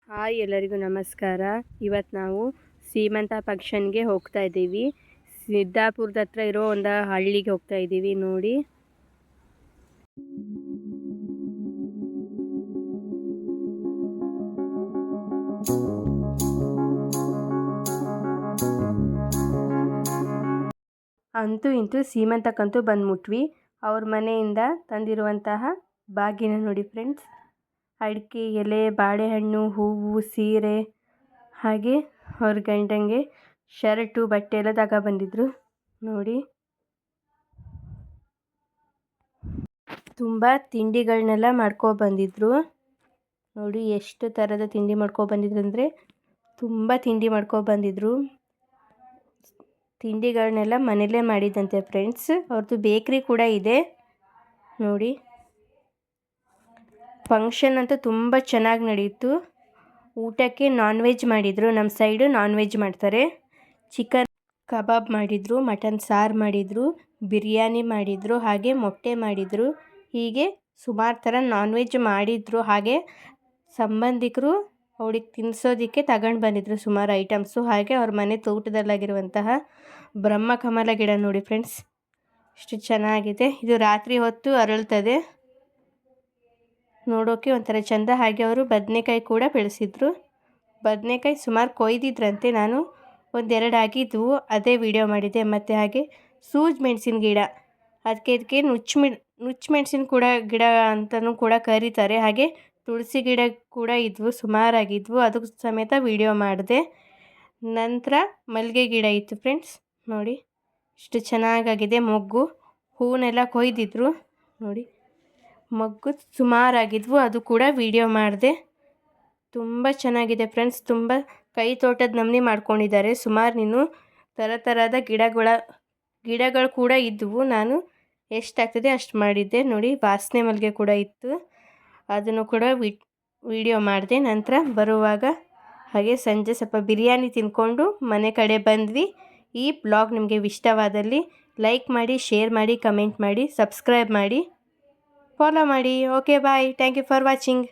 Hi ಎಲ್ಲರಿಗೂ ನಮಸ್ಕಾರ. ಇವತ್ತು ನಾವು ಸೀಮಂತ ಫಂಕ್ಷನ್ಗೆ ಹೋಗ್ತಾ ಇದ್ದೀವಿ. ಸಿದ್ದಾಪುರದ ಹತ್ರ ಇರೋ ಒಂದು ಹಳ್ಳಿಗೆ ಹೋಗ್ತಾ ಇದ್ದೀವಿ ನೋಡಿ. ಅಂತೂ ಇಂತೂ ಸೀಮಂತಕ್ಕಂತೂ ಬಂದ್ಬಿಟ್ವಿ. ಅವ್ರ ಮನೆಯಿಂದ ತಂದಿರುವಂತಹ ಬಾಗಿನ ನೋಡಿ ಫ್ರೆಂಡ್ಸ್. ಅಡಿಕೆ ಎಲೆ, ಬಾಳೆಹಣ್ಣು, ಹೂವು, ಸೀರೆ, ಹಾಗೆ ಅವ್ರ ಗಂಡಂಗೆ ಶರ್ಟು, ಬಟ್ಟೆ ಎಲ್ಲ ತಗೊಬಂದಿದ್ರು ನೋಡಿ. ತುಂಬ ತಿಂಡಿಗಳನ್ನೆಲ್ಲ ಮಾಡ್ಕೊಬಂದಿದ್ರು ನೋಡಿ. ಎಷ್ಟು ಥರದ ತಿಂಡಿ ಮಾಡ್ಕೊಬಂದಿದ್ರು ಅಂದರೆ ತುಂಬ ತಿಂಡಿ ಮಾಡ್ಕೊಬಂದಿದ್ರು. ತಿಂಡಿಗಳನ್ನೆಲ್ಲ ಮನೆಯಲ್ಲೇ ಮಾಡಿದ್ದಂತೆ ಫ್ರೆಂಡ್ಸ್. ಅವ್ರದ್ದು ಬೇಕ್ರಿ ಕೂಡ ಇದೆ ನೋಡಿ. ಫಂಕ್ಷನ್ ಅಂತೂ ತುಂಬ ಚೆನ್ನಾಗಿ ನಡೀತು. ಊಟಕ್ಕೆ ನಾನ್ ವೆಜ್ ಮಾಡಿದರು. ನಮ್ಮ ಸೈಡು ನಾನ್ ವೆಜ್ ಮಾಡ್ತಾರೆ. ಚಿಕನ್ ಕಬಾಬ್ ಮಾಡಿದರು, ಮಟನ್ ಸಾರು ಮಾಡಿದರು, ಬಿರಿಯಾನಿ ಮಾಡಿದರು, ಹಾಗೆ ಮೊಟ್ಟೆ ಮಾಡಿದರು. ಹೀಗೆ ಸುಮಾರು ಥರ ನಾನ್ ವೆಜ್ ಮಾಡಿದರು. ಹಾಗೆ ಸಂಬಂಧಿಕರು ಅವಳಿಗೆ ತಿನ್ನಿಸೋದಕ್ಕೆ ತಗೊಂಡು ಬಂದಿದ್ರು ಸುಮಾರು ಐಟಮ್ಸು. ಹಾಗೆ ಅವ್ರ ಮನೆ ತೋಟದಲ್ಲಾಗಿರುವಂತಹ ಬ್ರಹ್ಮಕಮಲ ಗಿಡ ನೋಡಿ ಫ್ರೆಂಡ್ಸ್, ಎಷ್ಟು ಚೆನ್ನಾಗಿದೆ. ಇದು ರಾತ್ರಿ ಹೊತ್ತು ಅರಳ್ತದೆ, ನೋಡೋಕ್ಕೆ ಒಂಥರ ಚೆಂದ. ಹಾಗೆ ಅವರು ಬದನೆಕಾಯಿ ಕೂಡ ಬೆಳೆಸಿದ್ರು. ಬದನೆಕಾಯಿ ಸುಮಾರು ಕೊಯ್ದಿದ್ರಂತೆ. ನಾನು ಒಂದೆರಡು ಆಗಿದ್ವು, ಅದೇ ವಿಡಿಯೋ ಮಾಡಿದ್ದೆ. ಮತ್ತು ಹಾಗೆ ಸೂಜಿ ಮೆಣಸಿನ ಗಿಡ, ಇದಕ್ಕೆ ನುಚ್ಚು ಮೆಣಸಿನ ಗಿಡ ಅಂತಲೂ ಕೂಡ ಕರೀತಾರೆ. ಹಾಗೆ ತುಳಸಿ ಗಿಡ ಕೂಡ ಇದ್ವು, ಸುಮಾರಾಗಿದ್ವು, ಅದು ಸಮೇತ ವಿಡಿಯೋ ಮಾಡಿದೆ. ನಂತರ ಮಲ್ಲಿಗೆ ಗಿಡ ಇತ್ತು ಫ್ರೆಂಡ್ಸ್ ನೋಡಿ, ಎಷ್ಟು ಚೆನ್ನಾಗಾಗಿದೆ. ಮೊಗ್ಗು ಹೂವನ್ನೆಲ್ಲ ಕೊಯ್ದಿದ್ರು ನೋಡಿ. ಮೊಗ್ಗು ಸುಮಾರಾಗಿದ್ವು, ಅದು ಕೂಡ ವಿಡಿಯೋ ಮಾಡಿದೆ. ತುಂಬ ಚೆನ್ನಾಗಿದೆ ಫ್ರೆಂಡ್ಸ್. ತುಂಬ ಕೈ ತೋಟದ ನಮೂನೆ ಮಾಡ್ಕೊಂಡಿದ್ದಾರೆ. ಸುಮಾರು ನೀನು ಥರದ ಗಿಡಗಳು ಕೂಡ ಇದ್ದವು. ನಾನು ಎಷ್ಟಾಗ್ತದೆ ಅಷ್ಟು ಮಾಡಿದ್ದೆ ನೋಡಿ. ವಾಸನೆ ಮಲ್ಲಿಗೆ ಕೂಡ ಇತ್ತು, ಅದನ್ನು ಕೂಡ ವಿಡಿಯೋ ಮಾಡಿದೆ. ನಂತರ ಬರುವಾಗ ಹಾಗೆ ಸಂಜೆ ಸ್ವಲ್ಪ ಬಿರಿಯಾನಿ ತಿಂದ್ಕೊಂಡು ಮನೆ ಕಡೆ ಬಂದ್ವಿ. ಈ ಬ್ಲಾಗ್ ನಿಮಗೆ ಇಷ್ಟವಾದಲ್ಲಿ ಲೈಕ್ ಮಾಡಿ, ಶೇರ್ ಮಾಡಿ, ಕಮೆಂಟ್ ಮಾಡಿ, ಸಬ್ಸ್ಕ್ರೈಬ್ ಮಾಡಿ, ಫಾಲೋ ಮಾಡಿ. Okay bye. Thank you for watching.